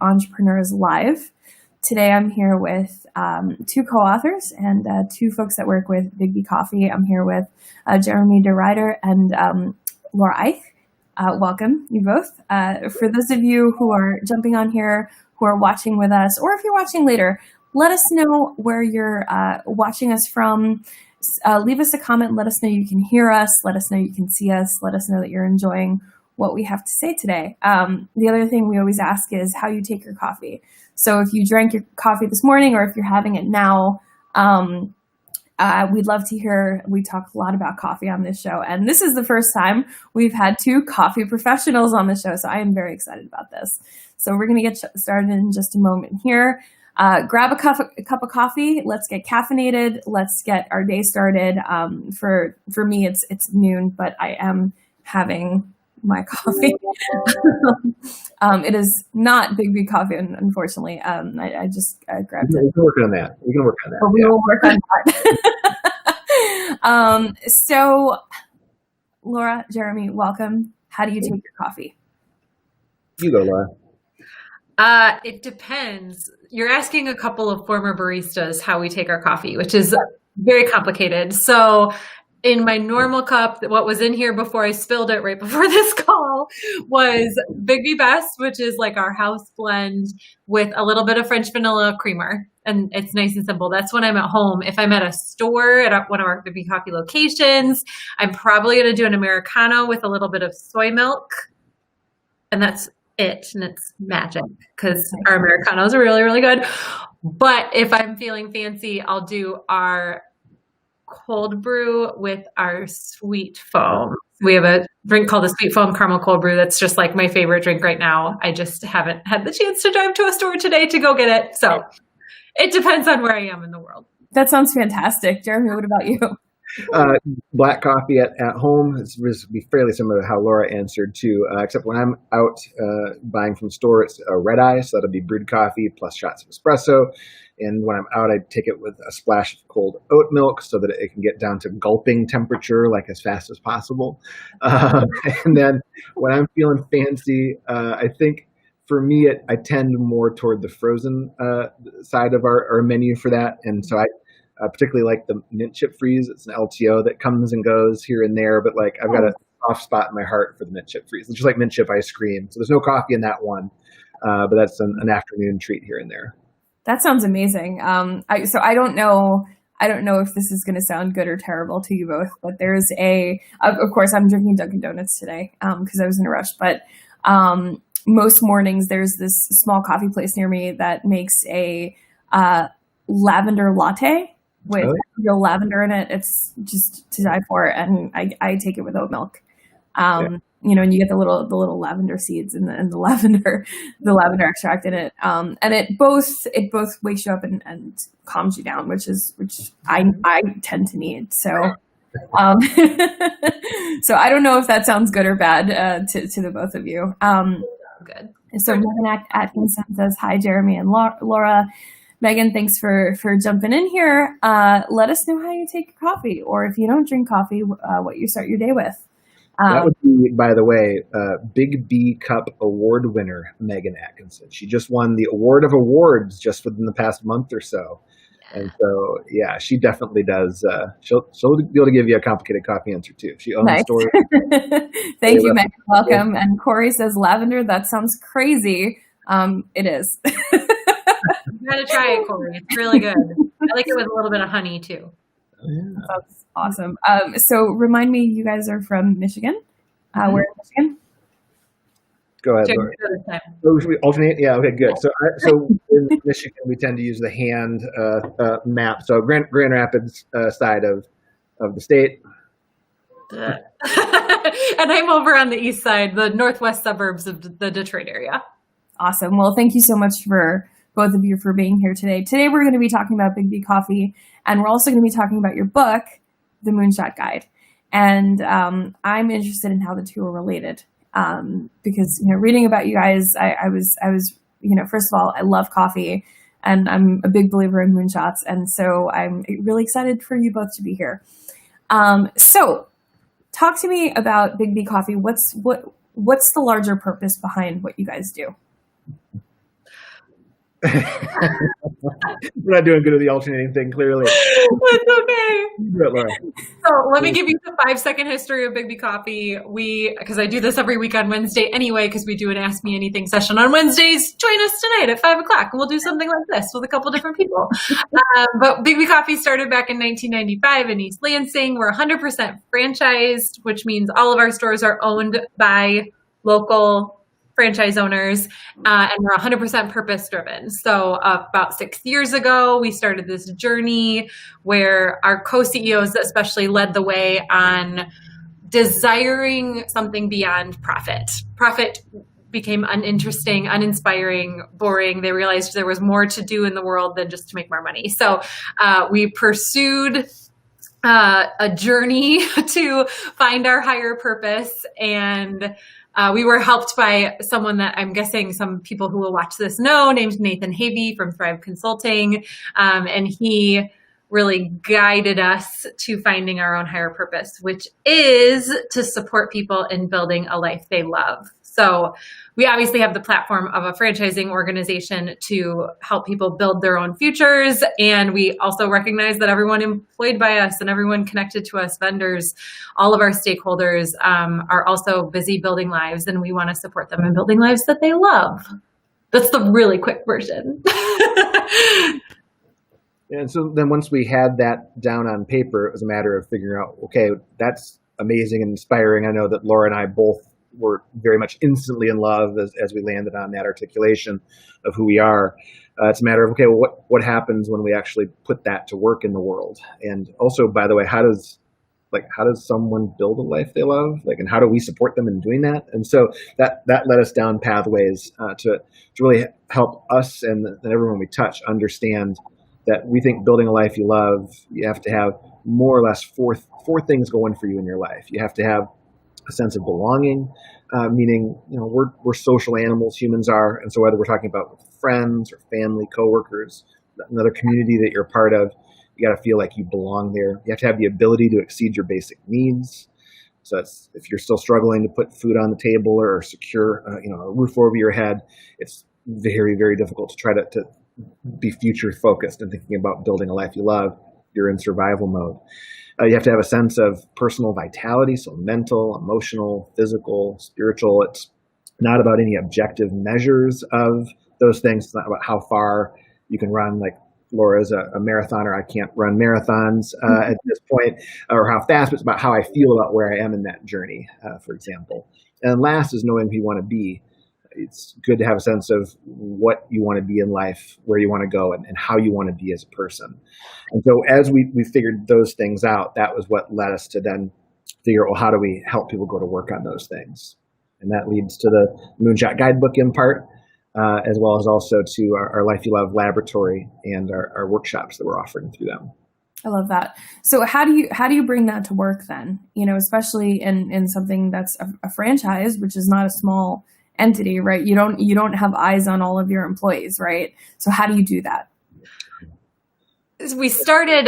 Entrepreneurs Live. Today I'm here with two co-authors and two folks that work with BIGGBY Coffee. I'm here with Jeremy DeRuiter and Laura Eich. Welcome, you both. For those of you who are jumping on here, who are watching with us, or if you're watching later, let us know where you're watching us from. Leave us a comment. Let us know you can hear us. Let us know you can see us. Let us know that you're enjoying what we have to say today. The other thing we always ask is how you take your coffee. So if you drank your coffee this morning or if you're having it now, we'd love to hear. We talk a lot about coffee on this show. And this is the first time we've had two coffee professionals on the show. So I am very excited about this. So we're going to get started in just a moment here. Grab a cup of coffee. Let's get caffeinated. Let's get our day started. For me, it's noon, but I am having my coffee. It is not BIGGBY coffee, unfortunately. I just grabbed it. We can work on that. But we will work on that. So, Laura, Jeremy, welcome. How do you take your coffee? You go, Laura. It depends. You're asking a couple of former baristas how we take our coffee, which is very complicated. So in my normal cup, what was in here before I spilled it right before this call was BIGGBY Best, which is like our house blend with a little bit of French vanilla creamer. And it's nice and simple. That's when I'm at home. If I'm at a store at one of our BIGGBY Coffee locations, I'm probably going to do an Americano with a little bit of soy milk. And that's it. And it's magic because our Americanos are really, really good. But if I'm feeling fancy, I'll do our cold brew with our sweet foam. We have a drink called the Sweet Foam Caramel Cold Brew. That's just like my favorite drink right now. I just haven't had the chance to drive to a store today to go get it. So it depends on where I am in the world. That sounds fantastic. Jeremy, what about you? Black coffee at home is be fairly similar to how Laura answered too, except when I'm out buying from the store, it's a red eye, so that'll be brewed coffee plus shots of espresso. And when I'm out, I take it with a splash of cold oat milk so that it can get down to gulping temperature like as fast as possible. And then when I'm feeling fancy, I think for me, I tend more toward the frozen side of our menu for that. And so I particularly like the mint chip freeze. It's an LTO that comes and goes here and there, but like I've got a soft spot in my heart for the mint chip freeze. It's just like mint chip ice cream. So there's no coffee in that one, but that's an afternoon treat here and there. That sounds amazing. So I don't know if this is going to sound good or terrible to you both, but there's of course I'm drinking Dunkin' Donuts today because I was in a rush, but most mornings there's this small coffee place near me that makes a lavender latte with real lavender in it. It's just to die for, and I take it with oat milk. You know, and you get the little lavender seeds and the lavender extract in it. And it both wakes you up and calms you down, which I tend to need. So, so I don't know if that sounds good or bad to the both of you. Good. So Megan Atkinson says, hi, Jeremy and Laura. Megan, thanks for jumping in here. Let us know how you take your coffee, or if you don't drink coffee, what you start your day with. That would be, by the way, BIGGBY Cup Award winner, Megan Atkinson. She just won the Award of Awards just within the past month or so. And so, yeah, she definitely does. She'll be able to give you a complicated coffee answer, too. She owns stores. Thank you, Megan. Welcome. And Corey says, lavender, that sounds crazy. It is. You gotta try it, Corey. It's really good. I like it with a little bit of honey, too. That's awesome. So remind me, you guys are from Michigan. We're in Michigan. Go ahead, Laura. So should we alternate? Yeah, okay, good. So in Michigan, we tend to use the hand map. So Grand Rapids side of the state. And I'm over on the east side, the northwest suburbs of the Detroit area. Awesome. Well, thank you so much for both of you for being here today. Today, we're going to be talking about BIGGBY Coffee, and we're also going to be talking about your book, The Moonshot Guide. And I'm interested in how the two are related because, you know, reading about you guys, I was, you know, first of all, I love coffee, and I'm a big believer in moonshots. And so I'm really excited for you both to be here. So talk to me about BIGGBY Coffee. What's the larger purpose behind what you guys do? We're not doing good at the alternating thing, clearly. That's okay. Do it, Laura. So let me give you the 5-second history of BIGGBY Coffee. Because I do this every week on Wednesday anyway, because we do an Ask Me Anything session on Wednesdays. Join us tonight at 5 o'clock, and we'll do something like this with a couple different people. But BIGGBY Coffee started back in 1995 in East Lansing. We're 100% franchised, which means all of our stores are owned by local franchise owners, and we're 100% purpose driven. So about 6 years ago, we started this journey where our co-CEOs especially led the way on desiring something beyond profit. Profit became uninteresting, uninspiring, boring. They realized there was more to do in the world than just to make more money. So we pursued a journey to find our higher purpose, and we were helped by someone that I'm guessing some people who will watch this know, named Nathan Havey from Thrive Consulting. And he really guided us to finding our own higher purpose, which is to support people in building a life they love. So we obviously have the platform of a franchising organization to help people build their own futures. And we also recognize that everyone employed by us and everyone connected to us, vendors, all of our stakeholders are also busy building lives, and we want to support them in building lives that they love. That's the really quick version. And so then once we had that down on paper, it was a matter of figuring out, okay, that's amazing and inspiring. I know that Laura and I both were very much instantly in love as we landed on that articulation of who we are. It's a matter of, okay, well, what happens when we actually put that to work in the world? And also, by the way, how does someone build a life they love? And how do we support them in doing that? And so that led us down pathways to really help us and everyone we touch understand that we think building a life you love, you have to have more or less four things going for you in your life. You have to have a sense of belonging, meaning, we're social animals, humans are. And so whether we're talking about friends or family, coworkers, another community that you're a part of, you got to feel like you belong there. You have to have the ability to exceed your basic needs. So that's, if you're still struggling to put food on the table or secure, a roof over your head, it's very, very difficult to try to be future focused and thinking about building a life you love. You're in survival mode. You have to have a sense of personal vitality, so mental, emotional, physical, spiritual. It's not about any objective measures of those things. It's not about how far you can run. Like Laura's a marathoner. I can't run marathons at this point, or how fast, but it's about how I feel about where I am in that journey, for example. And last is knowing who you want to be. It's good to have a sense of what you want to be in life, where you want to go, and how you want to be as a person. And so as we figured those things out, that was what led us to then figure out, well, how do we help people go to work on those things? And that leads to the Moonshot guidebook in part, as well as also to our Life You Love laboratory and our workshops that we're offering through them. I love that. So how do you bring that to work then? Especially in something that's a franchise, which is not a small entity, right? You don't have eyes on all of your employees, right? So how do you do that? We started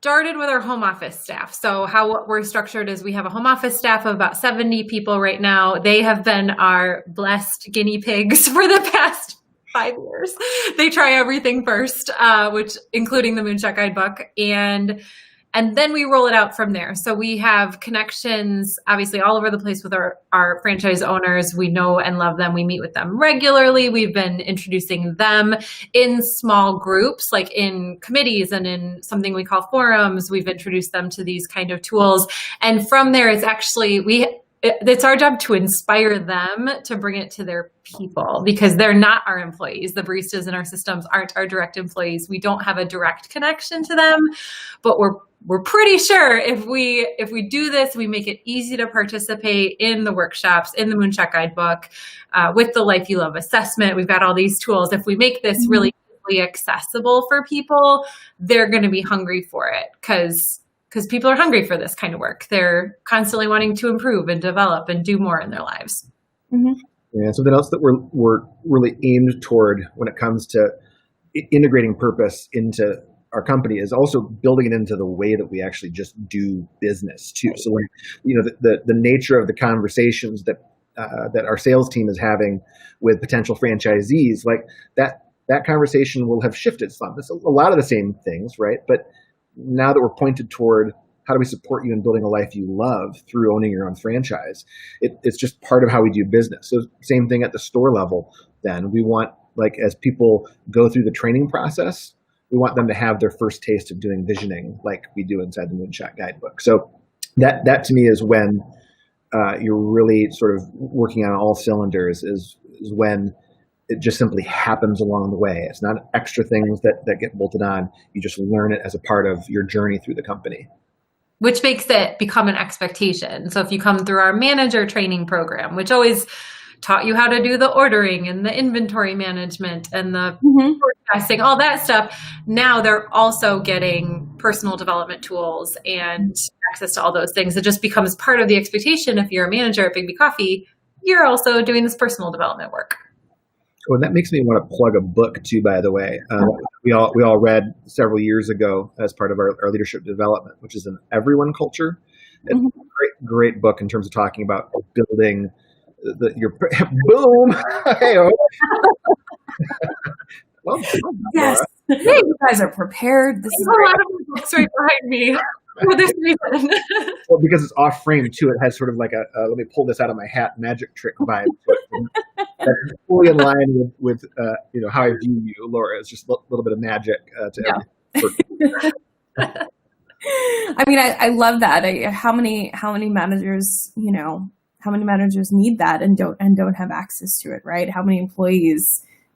with our home office staff. So how we're structured is we have a home office staff of about 70 people right now. They have been our blessed guinea pigs for the past 5 years. They try everything first, which including the Moonshot guidebook, and then we roll it out from there. So we have connections, obviously, all over the place with our franchise owners. We know and love them. We meet with them regularly. We've been introducing them in small groups, like in committees and in something we call forums. We've introduced them to these kind of tools. And from there, it's our job to inspire them to bring it to their people, because they're not our employees. The baristas in our systems aren't our direct employees. We don't have a direct connection to them, but we're pretty sure if we do this, we make it easy to participate in the workshops, in the Moonshot guidebook, with the Life You Love assessment. We've got all these tools. If we make this really accessible for people, they're going to be hungry for it, because people are hungry for this kind of work. They're constantly wanting to improve and develop and do more in their lives. Mm-hmm. Yeah, something else that we're really aimed toward when it comes to integrating purpose into our company is also building it into the way that we actually just do business too. So when, the nature of the conversations that that our sales team is having with potential franchisees, like that conversation will have shifted some. It's a lot of the same things, right? But now that we're pointed toward how do we support you in building a life you love through owning your own franchise, it's just part of how we do business. So same thing at the store level. Then we want, like, as people go through the training process, we want them to have their first taste of doing visioning like we do inside the Moonshot guidebook. So that to me is when you're really sort of working on all cylinders, is when it just simply happens along the way. It's not extra things that get bolted on. You just learn it as a part of your journey through the company. Which makes it become an expectation. So if you come through our manager training program, which always taught you how to do the ordering and the inventory management and the forecasting, all that stuff, now they're also getting personal development tools and access to all those things. It just becomes part of the expectation. If you're a manager at BIGGBY Coffee, you're also doing this personal development work. Oh, and that makes me want to plug a book too, by the way. We all read several years ago as part of our leadership development, which is an everyone culture. It's a great book in terms of talking about building your boom. Hey-o. Well, yes. You guys are prepared. This is a lot of books right behind me for this reason. Well, because it's off frame too, it has sort of like a let me pull this out of my hat magic trick vibe to it. That's fully in line with how I view you, Laura. It's just a little bit of magic to everything. I mean, I love that. How many managers, how many managers need that and don't have access to it, right? How many employees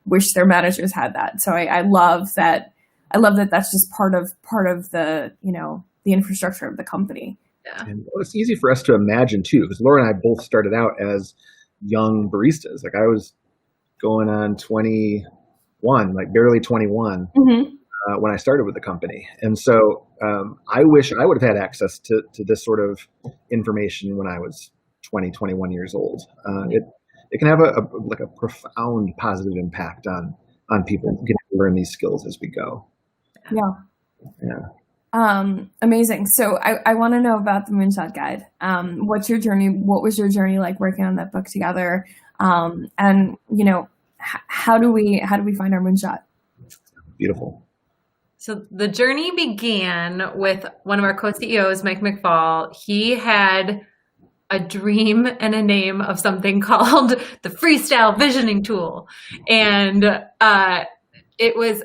wish their managers had that? So I love that. I love that that's just part of the, the infrastructure of the company. Yeah. And it's easy for us to imagine too, because Laura and I both started out as young baristas. Like I was going on 21, like barely 21 when I started with the company. And so I wish I would have had access to this sort of information when I was 20, 21 years old. It can have a profound positive impact on people getting to learn these skills as we go. Yeah. Amazing. So I want to know about the Moonshot Guide. What's your journey? What was your journey like working on that book together? And how do we find our moonshot? Beautiful. So the journey began with one of our co-CEOs, Mike McFall. He had a dream and a name of something called the Freestyle visioning tool. And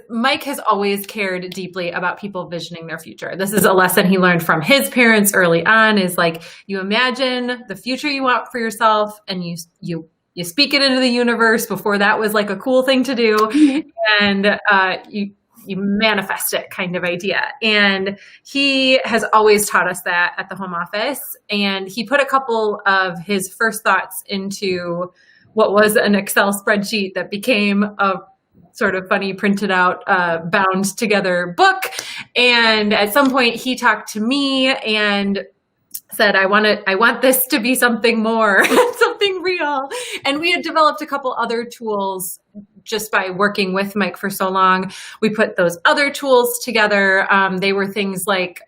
Mike has always cared deeply about people visioning their future. This is a lesson he learned from his parents early on, is like, you imagine the future you want for yourself and you speak it into the universe before that was like a cool thing to do. And you manifest it kind of idea. And he has always taught us that at the home office. And he put a couple of his first thoughts into what was an Excel spreadsheet that became a sort of funny printed out, bound together book. And at some point he talked to me and said, I want this to be something more, something real. And we had developed a couple other tools just by working with Mike for so long. We put those other tools together. They were things like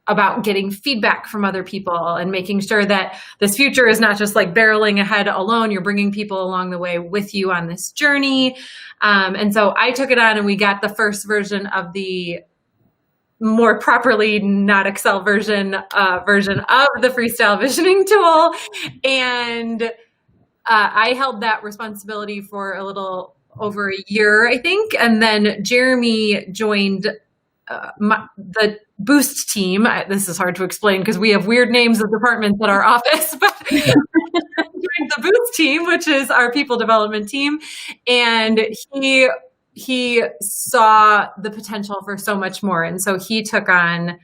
about getting feedback from other people and making sure that this future is not just like barreling ahead alone. You're bringing people along the way with you on this journey. And so I took it on and we got the first version of the more properly not Excel version of the Freestyle visioning tool. And I held that responsibility for a little over a year, I think. And then Jeremy joined the Boost team. This is hard to explain because we have weird names of departments at our office, but joined the Boost team, which is our people development team. And he saw the potential for so much more. And so he took on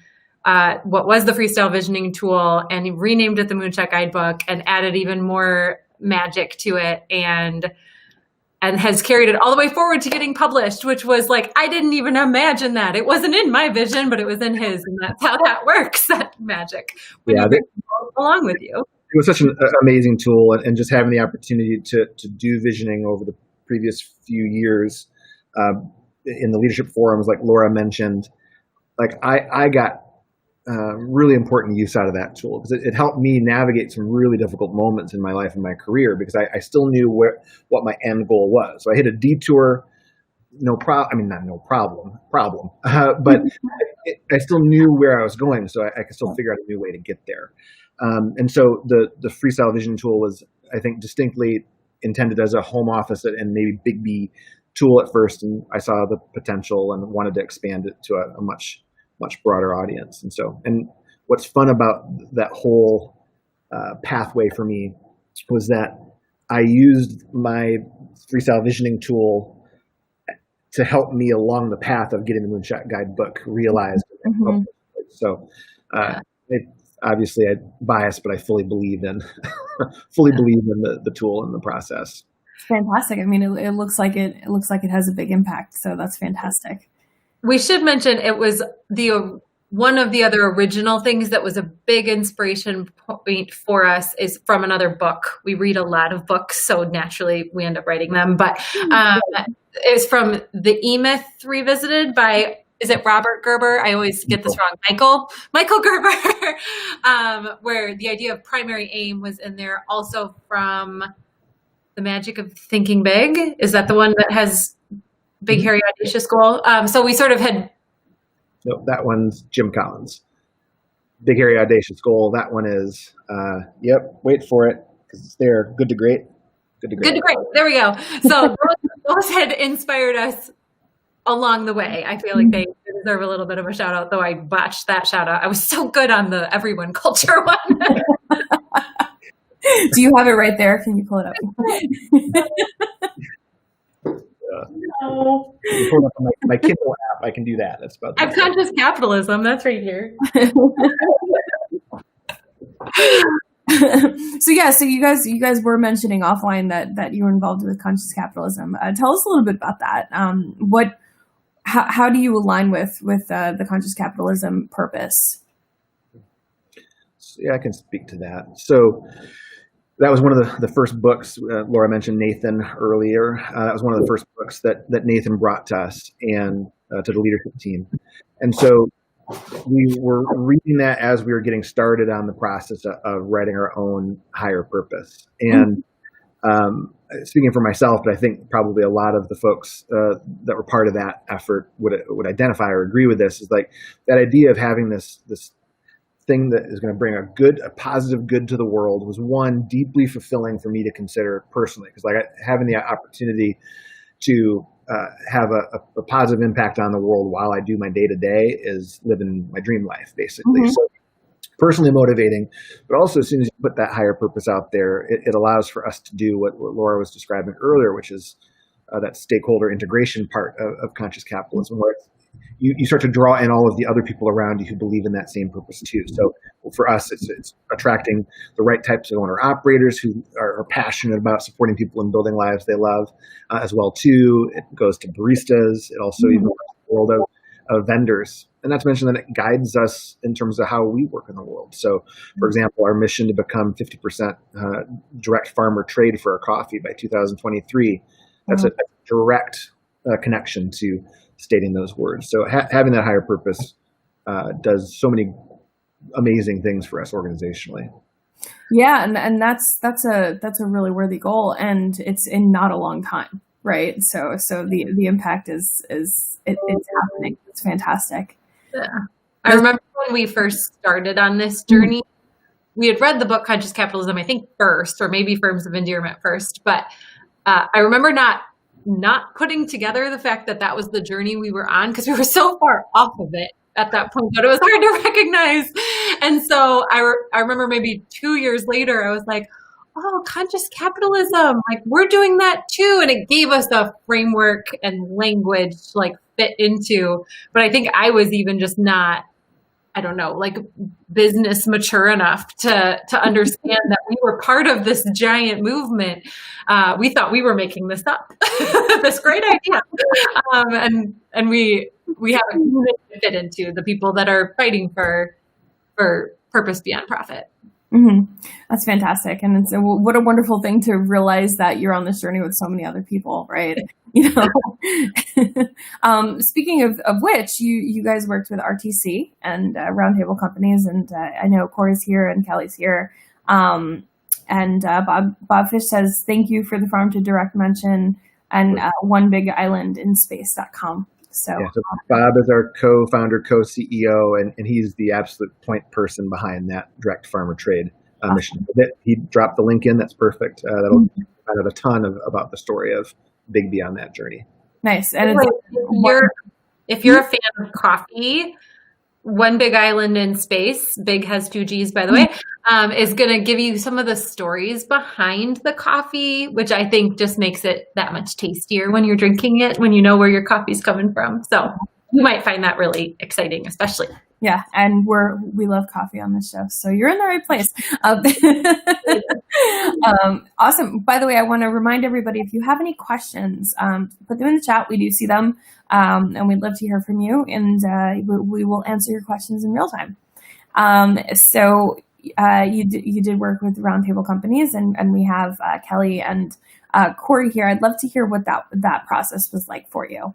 what was the Freestyle visioning tool and he renamed it the Moonshot guidebook and added even more magic to it and has carried it all the way forward to getting published, which was like, I didn't even imagine that. It wasn't in my vision, but it was in his. And that's how that works, that magic. Along with you. It was such an amazing tool, and just having the opportunity to do visioning over the previous few years in the leadership forums, like Laura mentioned, like I got really important use out of that tool, because it helped me navigate some really difficult moments in my life and my career, because I still knew what my end goal was. So I hit a detour, problem, but I still knew where I was going, so I could still figure out a new way to get there. And so the Freestyle Vision tool was, I think, distinctly intended as a home office and maybe BIGGBY tool at first, and I saw the potential and wanted to expand it to a much broader audience. And what's fun about that whole pathway for me was that I used my Freestyle Visioning tool to help me along the path of getting the Moonshot guidebook realized. Mm-hmm. So obviously I'm biased, but I fully believe in the tool and the process. Fantastic. I mean, it looks like it has a big impact. So that's fantastic. We should mention it was one of the other original things that was a big inspiration point for us is from another book. We read a lot of books, so naturally we end up writing them. But it was from The E-Myth Revisited by, is it Robert Gerber? I always get this wrong. Michael Gerber, where the idea of primary aim was in there. Also from The Magic of Thinking Big. Is that the one that has Big, Hairy, Audacious Goal? So we sort of had... No, that one's Jim Collins. Big, Hairy, Audacious Goal. That one is, wait for it, because it's there. Good to Great. Good to Great. There we go. So those had inspired us along the way. I feel like they deserve a little bit of a shout out, though I botched that shout out. I was so good on the everyone culture one. Do you have it right there? Can you pull it up? No. Pull it up on my Kindle app. I can do that. That's about that. Conscious Capitalism. That's right here. So you guys were mentioning offline that you were involved with Conscious Capitalism. Tell us a little bit about that. How do you align with the Conscious Capitalism Purpose? Yeah, I can speak to that. So that was one of the first books. Laura mentioned Nathan earlier. That was one of the first books that Nathan brought to us and to the leadership team. And so we were reading that as we were getting started on the process of writing our own higher purpose. And speaking for myself, but I think probably a lot of the folks that were part of that effort would identify or agree with this, is like that idea of having this thing that is going to bring a positive good to the world was one deeply fulfilling for me to consider personally, because like having the opportunity to have a positive impact on the world while I do my day to day is living my dream life, basically. Mm-hmm. So personally motivating, but also as soon as you put that higher purpose out there, it allows for us to do what Laura was describing earlier, which is that stakeholder integration part of conscious capitalism, where you start to draw in all of the other people around you who believe in that same purpose too. So for us, it's attracting the right types of owner operators who are passionate about supporting people and building lives they love, as well too. It goes to baristas. It also even goes to the world of vendors. And not to mention that it guides us in terms of how we work in the world. So, for example, our mission to become 50% direct farmer trade for our coffee by 2023, that's a direct connection to stating those words. So having that higher purpose does so many amazing things for us organizationally. Yeah, and that's a really worthy goal, and it's in not a long time, right? So the impact is it's happening. It's fantastic. Yeah. I remember when we first started on this journey, we had read the book Conscious Capitalism, I think first, or maybe Firms of Endearment first, but I remember not putting together the fact that was the journey we were on, because we were so far off of it at that point, but it was hard to recognize. And so I remember maybe 2 years later, I was like, oh, conscious capitalism, like we're doing that too. And it gave us a framework and language to like fit into, but I think I was even just not, I don't know, like business mature enough to understand that we were part of this giant movement. We thought we were making this up, this great idea. And we haven't fit into the people that are fighting for purpose beyond profit. Mm-hmm. That's fantastic. And it's what a wonderful thing to realize that you're on this journey with so many other people, right? You know, speaking of which, you guys worked with RTC and Roundtable Companies, and I know Corey's here and Kelly's here. And Bob Fish says, thank you for the farm to direct mention and OneBigIslandInSpace.com. So Bob is our co-founder, co-CEO, and he's the absolute point person behind that direct farmer trade mission. He dropped the link in. That's perfect. That'll find out a ton about the story of BIGGBY on that journey. Nice. And if you're a fan of coffee, One Big Island in Space, Big has 2 G's, by the way, is going to give you some of the stories behind the coffee, which I think just makes it that much tastier when you're drinking it, when you know where your coffee's coming from. So you might find that really exciting, especially. Yeah, and we love coffee on this show, so you're in the right place. Awesome. By the way, I want to remind everybody, if you have any questions, put them in the chat. We do see them, and we'd love to hear from you, and we will answer your questions in real time. So you did work with Roundtable Companies, and we have Kelly and Corey here. I'd love to hear what that process was like for you.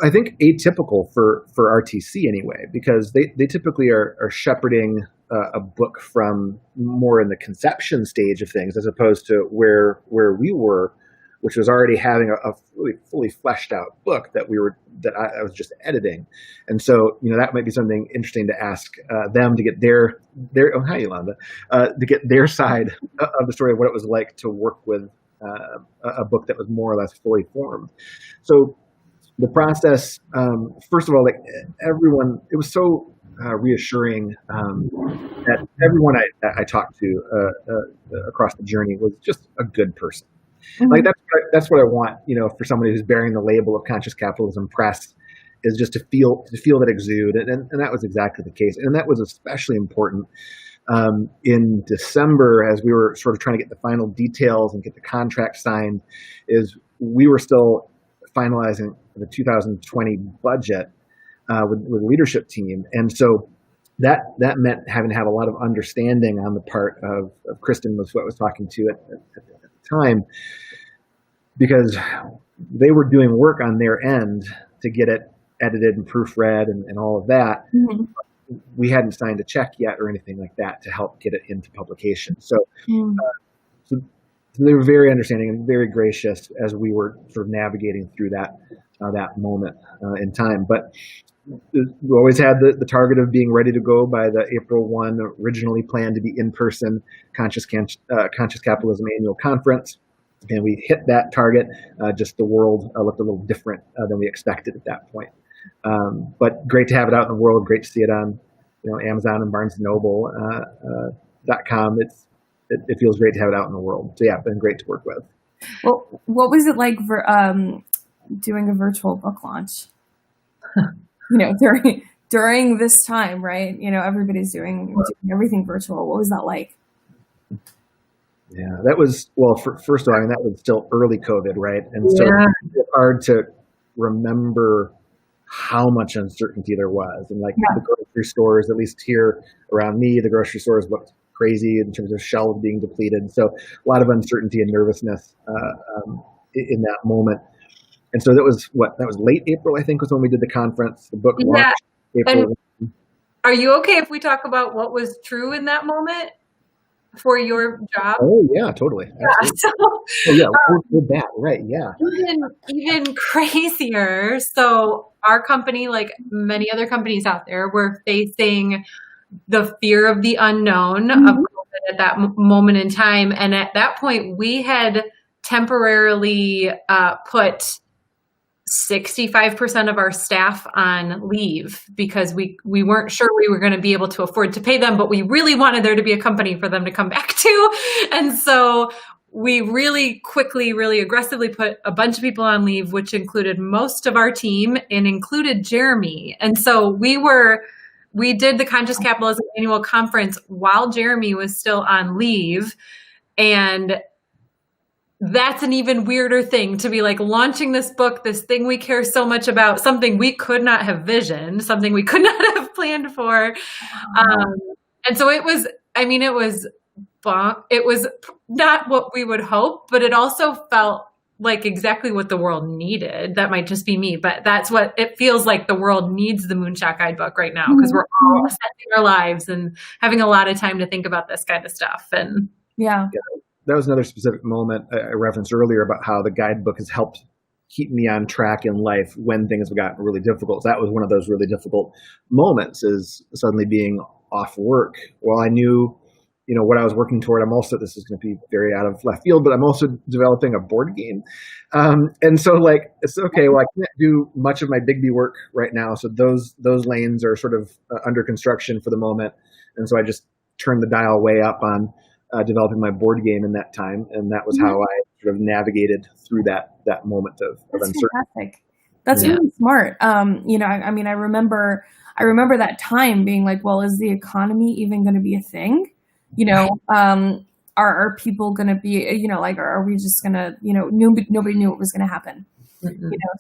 I think atypical for RTC anyway, because they typically are shepherding a book from more in the conception stage of things, as opposed to where we were, which was already having a fully fleshed out book that I was just editing. And so, that might be something interesting to ask them to get their oh, hi, Yolanda, to get their side of the story of what it was like to work with a book that was more or less fully formed. So the process, first of all, like everyone, it was so reassuring that everyone I talked to across the journey was just a good person. Mm-hmm. Like that's what I want, for somebody who's bearing the label of Conscious Capitalism Press, is just to feel that exude, and that was exactly the case, and that was especially important in December as we were sort of trying to get the final details and get the contract signed. Is we were still finalizing the 2020 budget with the leadership team, and so that meant having to have a lot of understanding on the part of Kristen, was what I was talking to at the time, because they were doing work on their end to get it edited and proofread and all of that. Mm-hmm. We hadn't signed a check yet or anything like that to help get it into publication. So, so they were very understanding and very gracious as we were sort of navigating through that moment in time. But we always had the target of being ready to go by the April 1 originally planned to be in-person Conscious Capitalism Annual Conference. And we hit that target. Just the world looked a little different than we expected at that point. But great to have it out in the world. Great to see it on, Amazon and BarnesandNoble.com. It feels great to have it out in the world. So yeah, it's been great to work with. Well, what was it like for doing a virtual book launch? During this time, right? Everybody's doing everything virtual. What was that like? Yeah, that was, first of all, that was still early COVID, right? And so it's hard to remember how much uncertainty there was. And the grocery stores, at least here around me, the grocery stores looked crazy in terms of shelves being depleted. So a lot of uncertainty and nervousness in that moment. And so that was late April, I think, was when we did the conference. The book launched April. And are you okay if we talk about what was true in that moment for your job? Oh yeah, totally. Yeah, we're that, right? Yeah. Even crazier. So our company, like many other companies out there, were facing the fear of the unknown of COVID at that moment in time, and at that point, we had temporarily put 65% of our staff on leave because we weren't sure we were going to be able to afford to pay them, but we really wanted there to be a company for them to come back to. And so we really quickly, really aggressively put a bunch of people on leave, which included most of our team and included Jeremy. And so we did the Conscious Capitalism Annual Conference while Jeremy was still on leave. And that's an even weirder thing to be like launching this book, this thing we care so much about, something we could not have visioned, something we could not have planned for. And so it was I mean, it was not what we would hope, but it also felt like exactly what the world needed. That might just be me, but that's what it feels like. The world needs the Moonshot guidebook right now, because we're all assessing our lives and having a lot of time to think about this kind of stuff. And yeah. That was another specific moment I referenced earlier about how the guidebook has helped keep me on track in life when things have gotten really difficult. That was one of those really difficult moments, is suddenly being off work. Well, I knew, what I was working toward. This is going to be very out of left field, but I'm also developing a board game. And so it's okay. Well, I can't do much of my BIGGBY work right now. So those lanes are sort of under construction for the moment. And so I just turned the dial way up on developing my board game in that time. And that was how I sort of navigated through that moment of uncertainty. Fantastic. That's really smart. I remember that time being like, well, is the economy even going to be a thing? Are people going to be, are we just going to, nobody knew what was going to happen.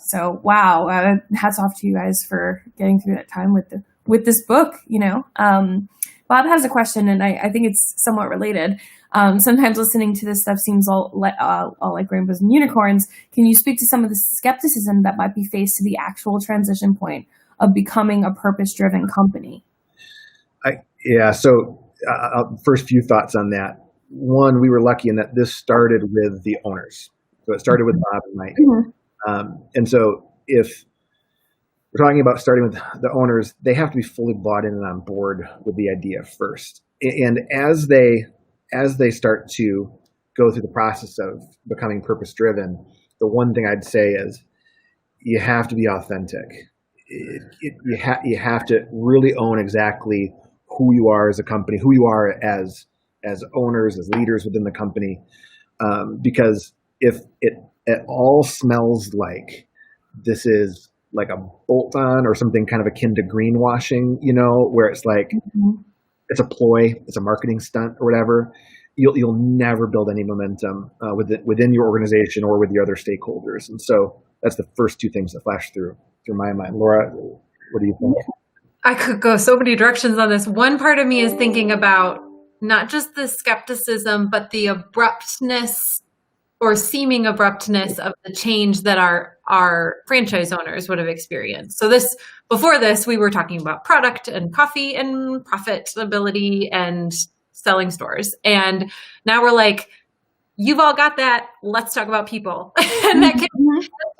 So wow, hats off to you guys for getting through that time with this book. Bob has a question, and I think it's somewhat related. Sometimes listening to this stuff seems all like rainbows and unicorns. Can you speak to some of the skepticism that might be faced to the actual transition point of becoming a purpose-driven company? So first few thoughts on that. One, we were lucky in that this started with the owners. So it started with Bob and Mike. And so if we're talking about starting with the owners, they have to be fully bought in and on board with the idea first. And as they start to go through the process of becoming purpose-driven, the one thing I'd say is you have to be authentic. You have to really own exactly who you are as a company, who you are as owners, as leaders within the company. Because if it all smells like this is like a bolt-on or something kind of akin to greenwashing, where it's like it's a ploy, it's a marketing stunt or whatever, you'll never build any momentum within your organization or with your other stakeholders. And so that's the first two things that flash through my mind. Laura, what do you think? I could go so many directions on this. One part of me is thinking about not just the skepticism, but the abruptness or seeming abruptness of the change that our franchise owners would have experienced. So before this, we were talking about product and coffee and profitability and selling stores. And now we're like, you've all got that. Let's talk about people. And that's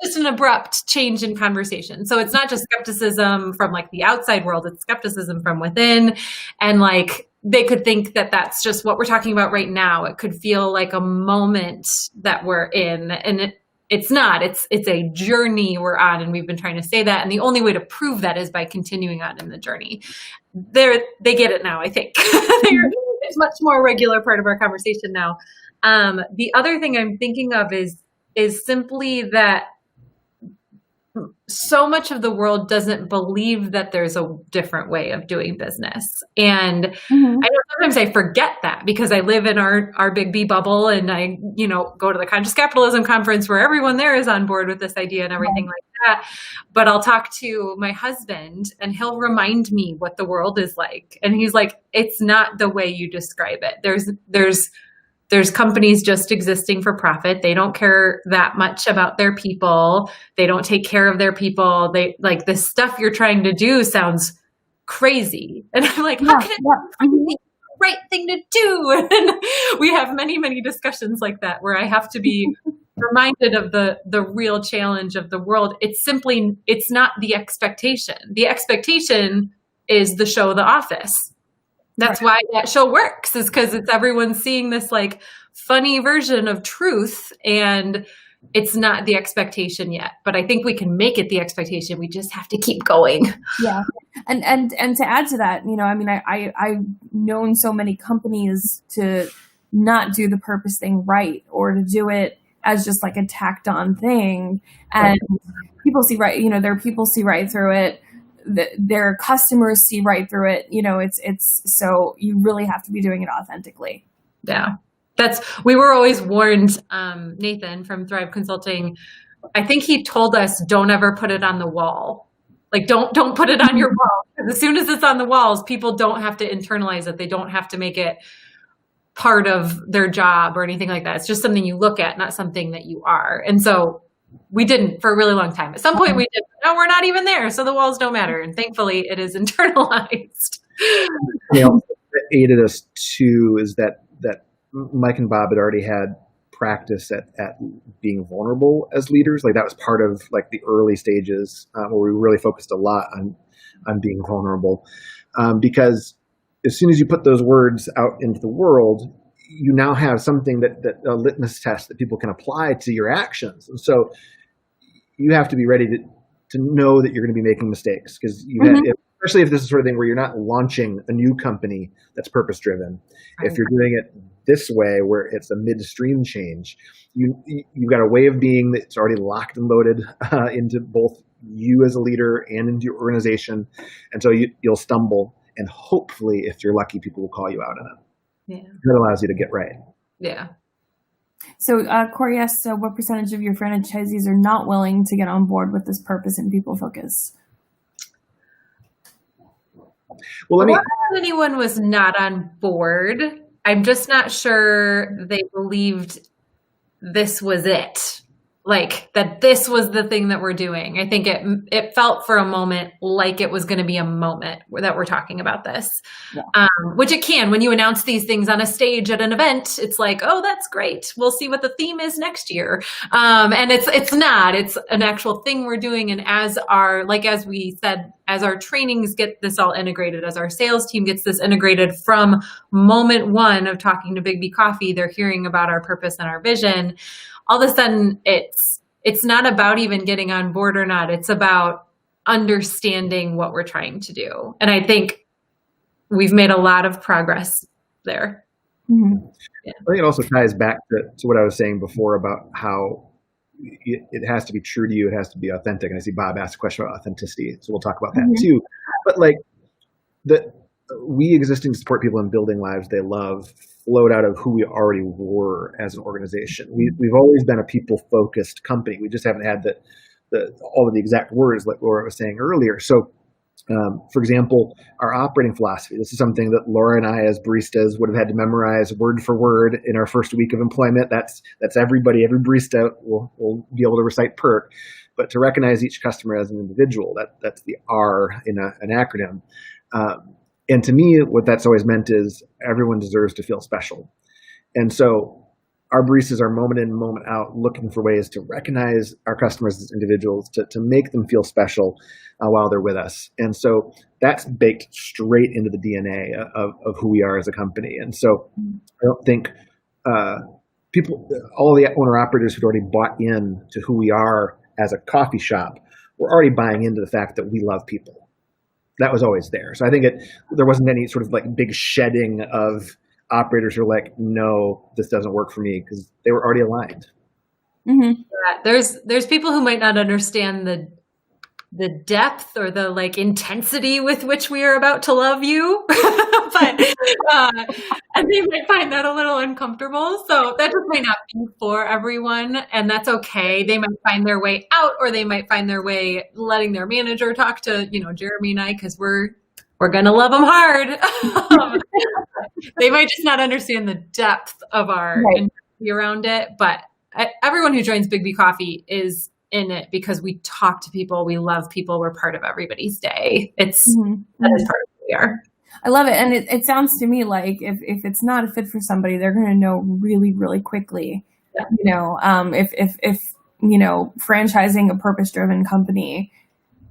just an abrupt change in conversation. So it's not just skepticism from like the outside world, it's skepticism from within. And like, they could think that that's just what we're talking about right now. It could feel like a moment that we're in, and it's not. It's a journey we're on, and we've been trying to say that. And the only way to prove that is by continuing on in the journey. They get it now, I think. It's much more a regular part of our conversation now. The other thing I'm thinking of is simply that so much of the world doesn't believe that there's a different way of doing business. And I know sometimes I forget that because I live in our BIGGBY bubble, and I, go to the Conscious Capitalism conference where everyone there is on board with this idea and everything like that. But I'll talk to my husband and he'll remind me what the world is like. And he's like, it's not the way you describe it. There's companies just existing for profit. They don't care that much about their people. They don't take care of their people. They like the stuff you're trying to do sounds crazy. And I'm like, how can it be the right thing to do? And we have many, many discussions like that where I have to be reminded of the real challenge of the world. It's not the expectation. The expectation is the show The Office. That's why that show works, is because it's everyone seeing this like funny version of truth, and it's not the expectation yet. But I think we can make it the expectation. We just have to keep going. Yeah. And to add to that, I've known so many companies to not do the purpose thing right, or to do it as just like a tacked on thing. And people see their people see right through it. Their customers see right through it. It's so you really have to be doing it authentically. Yeah. We were always warned, Nathan from Thrive Consulting, I think he told us, don't ever put it on the wall. Like, don't put it on your wall. As soon as it's on the walls, people don't have to internalize it. They don't have to make it part of their job or anything like that. It's just something you look at, not something that you are. And so we didn't for a really long time. At some point we did, no, we're not even there. So the walls don't matter. And thankfully it is internalized. What aided us too is that Mike and Bob had already had practice at being vulnerable as leaders. Like that was part of like the early stages where we really focused a lot on being vulnerable. Because as soon as you put those words out into the world, you now have something that a litmus test that people can apply to your actions. And so you have to be ready to know that you're going to be making mistakes, because especially if this is the sort of thing where you're not launching a new company that's purpose driven. If you're doing it this way, where it's a midstream change, you've got a way of being that's already locked and loaded into both you as a leader and into your organization. And so you'll stumble. And hopefully, if you're lucky, people will call you out on it. Yeah. That allows you to get right. Yeah. So Corey asks, what percentage of your franchisees are not willing to get on board with this purpose and people focus? Well, Not that anyone was not on board. I'm just not sure they believed this was it. Like that this was the thing that we're doing. I think it felt for a moment like it was going to be a moment that we're talking about this, which it can. When you announce these things on a stage at an event, it's like, oh, that's great. We'll see what the theme is next year. And it's not. It's an actual thing we're doing. And as we said, as our trainings get this all integrated, as our sales team gets this integrated from moment one of talking to BIGGBY Coffee, they're hearing about our purpose and our vision. All of a sudden, it's not about even getting on board or not. It's about understanding what we're trying to do. And I think we've made a lot of progress there. Mm-hmm. Yeah. I think it also ties back to what I was saying before about how it has to be true to you. It has to be authentic. And I see Bob asked a question about authenticity, so we'll talk about that too. But like we existing to support people in building lives they love flowed out of who we already were as an organization. We've always been a people-focused company. We just haven't had all of the exact words like Laura was saying earlier. So, for example, our operating philosophy, this is something that Laura and I as baristas would have had to memorize word for word in our first week of employment. That's everybody, every barista will be able to recite PERT. But to recognize each customer as an individual, that's the R in an acronym. And to me, what that's always meant is everyone deserves to feel special. And so our baristas are moment in, moment out looking for ways to recognize our customers as individuals, to make them feel special while they're with us. And so that's baked straight into the DNA of who we are as a company. And so I don't think all the owner-operators who'd already bought in to who we are as a coffee shop were already buying into the fact that we love people. That was always there. So I think there wasn't any sort of like big shedding of operators who are like, no, this doesn't work for me, because they were already aligned. Mm-hmm. Yeah, there's people who might not understand the depth or the like intensity with which we are about to love you, but and they might find that a little uncomfortable. So that just might not be for everyone, and that's okay. They might find their way out, or they might find their way letting their manager talk to Jeremy and I, because we're gonna love them hard. They might just not understand the depth of our intensity around it, but everyone who joins BIGGBY Coffee is in it because we talk to people, we love people, we're part of everybody's day. That is part of who we are. I love it. And it sounds to me like if it's not a fit for somebody, they're going to know really, really quickly. Yeah. If franchising a purpose-driven company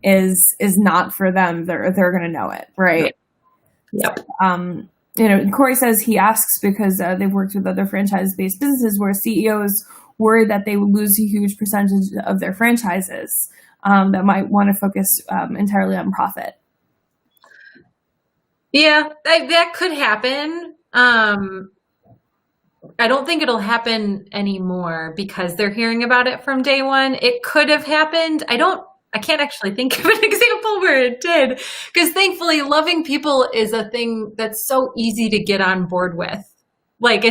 is not for them, they're going to know it, right? Yep. Corey says he asks because they've worked with other franchise-based businesses where CEOs worry that they would lose a huge percentage of their franchises that might want to focus entirely on profit. Yeah, that could happen. I don't think it'll happen anymore because they're hearing about it from day one. It could have happened. I can't actually think of an example where it did, because thankfully loving people is a thing that's so easy to get on board with. Like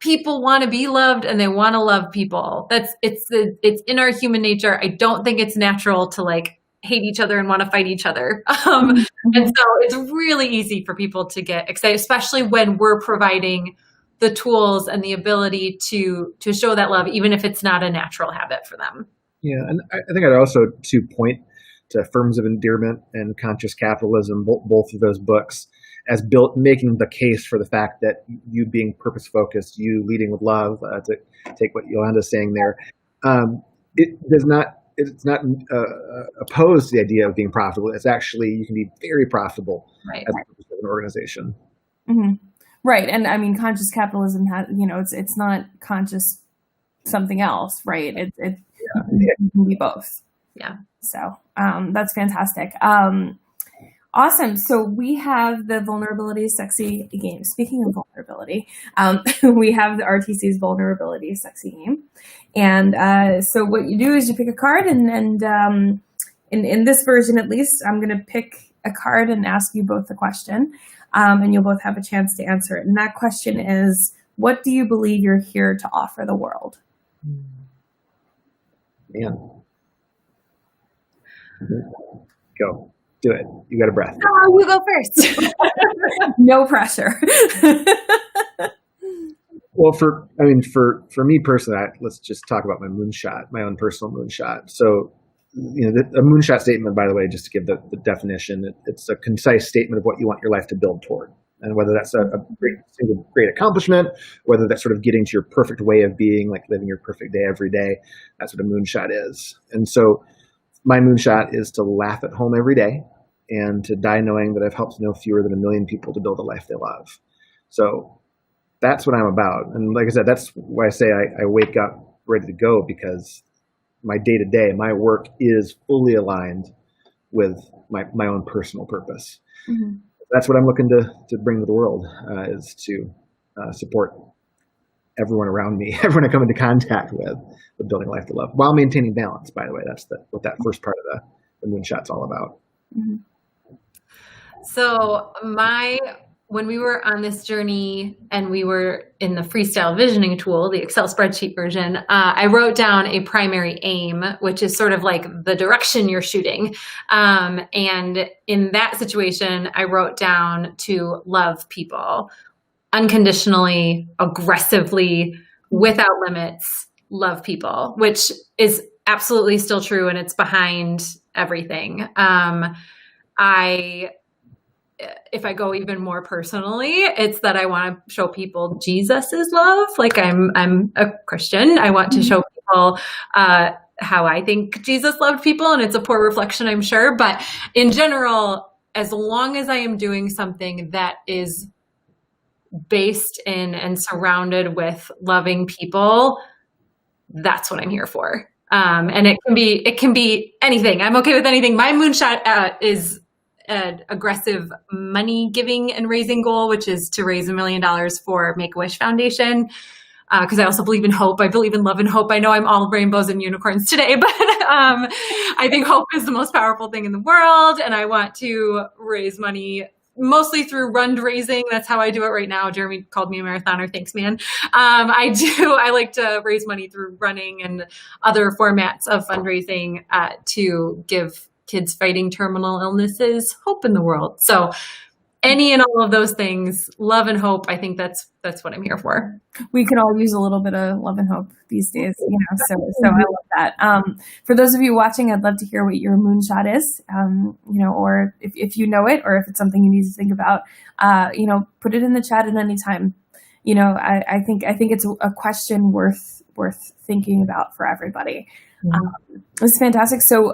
people want to be loved and they want to love people. It's in our human nature. I don't think it's natural to like hate each other and want to fight each other. And so it's really easy for people to get excited, especially when we're providing the tools and the ability to show that love, even if it's not a natural habit for them. Yeah, and I think I'd also to point to Firms of Endearment and Conscious Capitalism, both of those books, as making the case for the fact that you being purpose focused, you leading with love, to take what Yolanda's saying there, it's not opposed to the idea of being profitable. It's actually, you can be very profitable as a purpose of an organization. Mm-hmm. Right, and I mean, conscious capitalism has, it's not conscious something else, right? It can be both. Yeah. So that's fantastic. Awesome. So we have the Vulnerability is Sexy game. Speaking of vulnerability, we have the RTC's Vulnerability is Sexy game. And so what you do is you pick a card, and in this version at least, I'm going to pick a card and ask you both the question, and you'll both have a chance to answer it. And that question is, what do you believe you're here to offer the world? Man. Go. Do it. You got a breath. Oh, you go first. No pressure. Well, for me personally, let's just talk about my moonshot, my own personal moonshot. So, a moonshot statement, by the way, just to give the definition, it's a concise statement of what you want your life to build toward. And whether that's a great accomplishment, whether that's sort of getting to your perfect way of being, like living your perfect day every day, that's what a moonshot is. And so my moonshot is to laugh at home every day and to die knowing that I've helped no fewer than 1 million people to build a life they love. So that's what I'm about. And like I said, that's why I say I wake up ready to go, because my day-to-day, my work is fully aligned with my own personal purpose. Mm-hmm. That's what I'm looking to bring to the world, is to support everyone around me, everyone I come into contact with building a life to love, while maintaining balance, by the way. That's what that first part of the moonshot's all about. Mm-hmm. So when we were on this journey and we were in the Freestyle visioning tool, the Excel spreadsheet version, I wrote down a primary aim, which is sort of like the direction you're shooting. And in that situation, I wrote down to love people unconditionally, aggressively, without limits, love people, which is absolutely still true. And it's behind everything. If I go even more personally, it's that I want to show people Jesus's love. Like I'm a Christian. I want to show people how I think Jesus loved people, and it's a poor reflection, I'm sure. But in general, as long as I am doing something that is based in and surrounded with loving people, that's what I'm here for. And it can be anything. I'm okay with anything. My moonshot is an aggressive money giving and raising goal, which is to raise $1 million for Make-A-Wish Foundation. Because I also believe in hope. I believe in love and hope. I know I'm all rainbows and unicorns today, but I think hope is the most powerful thing in the world. And I want to raise money mostly through fundraising. That's how I do it right now. Jeremy called me a marathoner. Thanks, man. I like to raise money through running and other formats of fundraising to give kids fighting terminal illnesses hope in the world. So any and all of those things, love and hope, I think that's what I'm here for. We could all use a little bit of love and hope these days, so I love that. For those of you watching, I'd love to hear what your moonshot is, or if you know it, or if it's something you need to think about, put it in the chat at any time. I think it's a question worth thinking about for everybody. Mm-hmm. It's fantastic. So,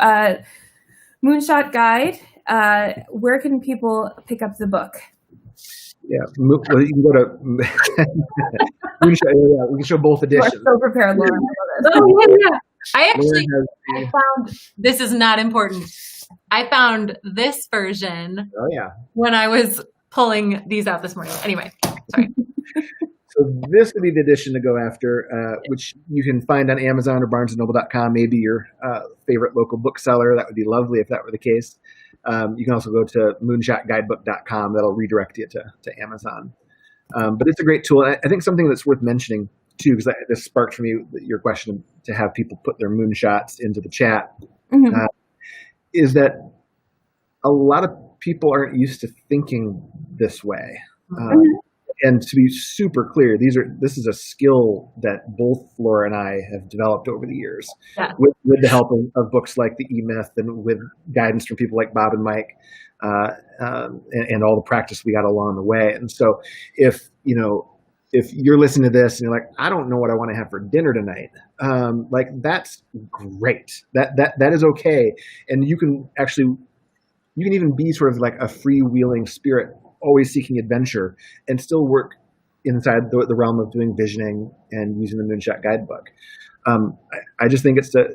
Moonshot Guide, where can people pick up the book? Yeah, you can go to Moonshot. Yeah, we can show both editions. We're so prepared, Lauren. I found, this is not important. I found this version. Oh yeah. When I was pulling these out this morning. Anyway, sorry. So this would be the edition to go after, which you can find on Amazon or BarnesandNoble.com, maybe your favorite local bookseller. That would be lovely if that were the case. You can also go to moonshotguidebook.com. That'll redirect you to Amazon. But it's a great tool. I think something that's worth mentioning, too, because this sparked for me your question to have people put their moonshots into the chat, mm-hmm. is that a lot of people aren't used to thinking this way. And to be super clear, this is a skill that both Laura and I have developed over the years, with the help of books like The E-Myth and with guidance from people like Bob and Mike, and all the practice we got along the way. And so if you're listening to this and you're like, I don't know what I want to have for dinner tonight, like that's great. That is okay. And you can even be sort of like a freewheeling spirit, always seeking adventure, and still work inside the realm of doing visioning and using the Moonshot guidebook. I just think it's the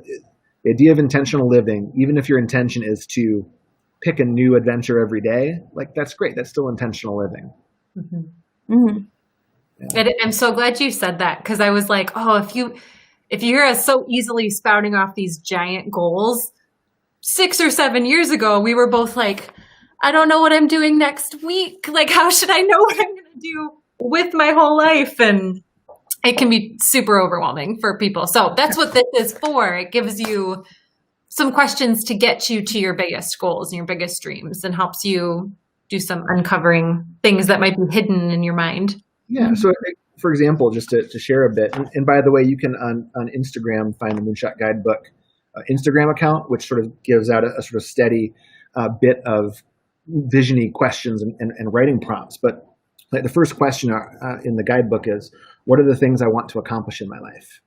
idea of intentional living. Even if your intention is to pick a new adventure every day, like that's great. That's still intentional living. Mm-hmm. Mm-hmm. Yeah. I'm so glad you said that, because I was like, oh, if you're so easily spouting off these giant goals, 6 or 7 years ago, we were both like, I don't know what I'm doing next week. Like, how should I know what I'm going to do with my whole life? And it can be super overwhelming for people. So that's what this is for. It gives you some questions to get you to your biggest goals and your biggest dreams, and helps you do some uncovering things that might be hidden in your mind. Yeah. So, for example, just to share a bit, and by the way, you can on Instagram find the Moonshot Guidebook Instagram account, which sort of gives out a sort of steady bit of vision-y questions and writing prompts. But like the first question in the guidebook is, what are the things I want to accomplish in my life?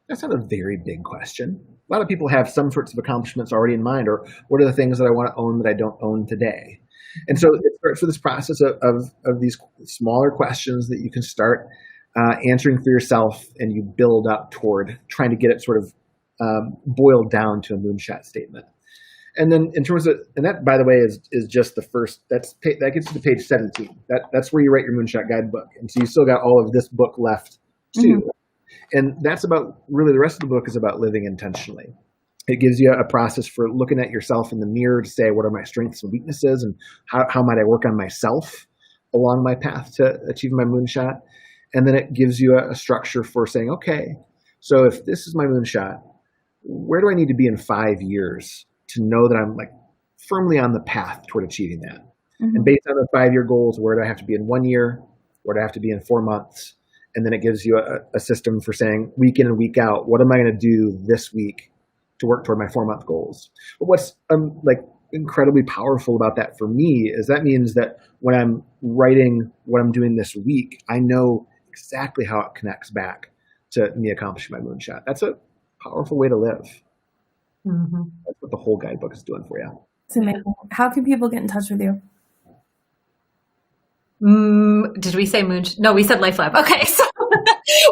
That's not a very big question. A lot of people have some sorts of accomplishments already in mind, or what are the things that I want to own that I don't own today? And so it starts with this process of these smaller questions that you can start answering for yourself, and you build up toward trying to get it sort of boiled down to a Moonshot statement. And then in terms of, and that, by the way, is just the first, that gets you to page 17. That's where you write your Moonshot guidebook. And so you still got all of this book left too. Mm-hmm. And that's about, really the rest of the book is about living intentionally. It gives you a process for looking at yourself in the mirror to say, what are my strengths and weaknesses, and how might I work on myself along my path to achieving my Moonshot? And then it gives you a structure for saying, okay, so if this is my Moonshot, where do I need to be in 5 years to know that I'm like firmly on the path toward achieving that? Mm-hmm. And based on the 5-year goals, where do I have to be in 1 year? Where do I have to be in 4 months? And then it gives you a system for saying, week in and week out, what am I going to do this week to work toward my 4-month goals? But what's like incredibly powerful about that for me is that means that when I'm writing what I'm doing this week, I know exactly how it connects back to me accomplishing my Moonshot. That's a powerful way to live. Mm-hmm. That's what the whole guidebook is doing for you. It's amazing. How can people get in touch with you? Did we say Moonshot? No, we said LifeLab. Okay, so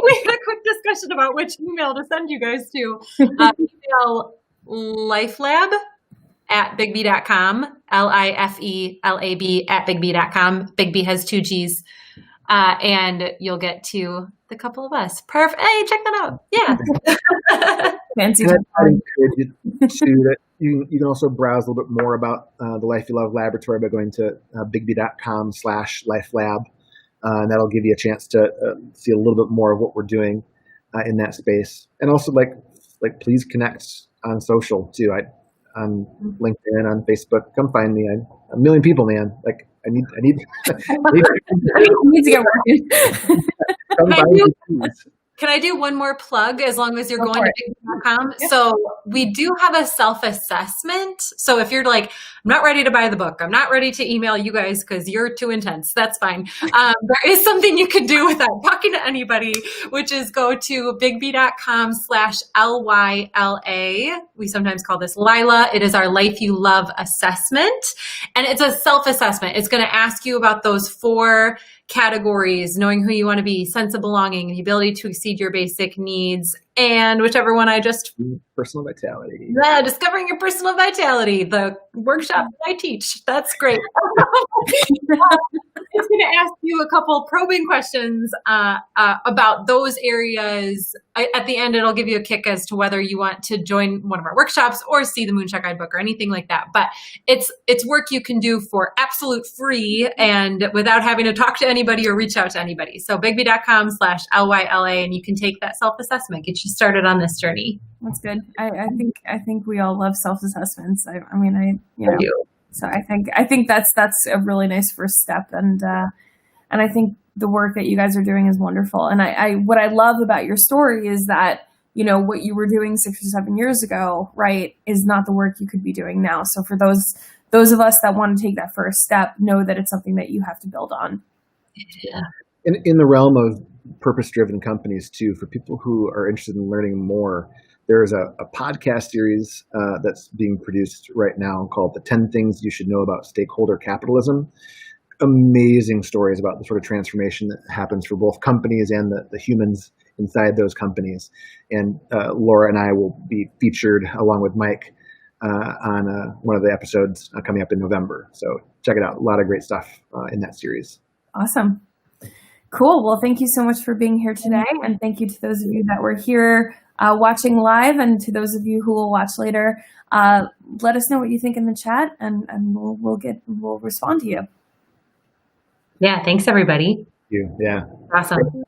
we had a quick discussion about which email to send you guys to. Email lifelab@BIGGBY.com, LIFELAB @BIGGBY.com. BIGGBY has 2 G's. And you'll get to the couple of us. Perfect. Hey, check that out. Yeah. Fancy. I encourage you that you can also browse a little bit more about the Life You Love Laboratory by going to BIGGBY.com/lifelab. And that'll give you a chance to see a little bit more of what we're doing in that space. And also, like please connect on social too. On LinkedIn, on Facebook. Come find me. I'm a million people, man. Like I need to get working. Can I do one more plug as long as you're going to BIGGBY.com? Yeah. So we do have a self-assessment. So if you're like, I'm not ready to buy the book, I'm not ready to email you guys because you're too intense, that's fine. There is something you can do without talking to anybody, which is go to BIGGBY.com/LYLA. We sometimes call this Lila. It is our Life You Love assessment. And it's a self-assessment. It's going to ask you about those 4 categories: knowing who you want to be, sense of belonging, the ability to exceed your basic needs, and whichever one I just... Personal vitality. Yeah, discovering your personal vitality, the workshop that I teach. That's great. was going to ask you a couple probing questions about those areas. At the end, it'll give you a kick as to whether you want to join one of our workshops or see the Moonshot guidebook or anything like that. But it's work you can do for absolute free and without having to talk to anybody or reach out to anybody. So biggby.com/LYLA, and you can take that self-assessment, get you started on this journey. That's good. I think we all love self-assessments. So I think that's a really nice first step, and I think the work that you guys are doing is wonderful. And what I love about your story is that, what you were doing 6 or 7 years ago, right, is not the work you could be doing now. So for those of us that want to take that first step, know that it's something that you have to build on. Yeah. In the realm of purpose-driven companies too, for people who are interested in learning more, there's a podcast series that's being produced right now called The 10 Things You Should Know About Stakeholder Capitalism. Amazing stories about the sort of transformation that happens for both companies and the humans inside those companies. And Laura and I will be featured along with Mike on one of the episodes coming up in November. So check it out. A lot of great stuff in that series. Awesome. Cool. Well, thank you so much for being here today. And thank you to those of you that were here watching live, and to those of you who will watch later. Let us know what you think in the chat, and we'll respond to you. Yeah. Thanks, everybody. Thank you. Yeah. Awesome.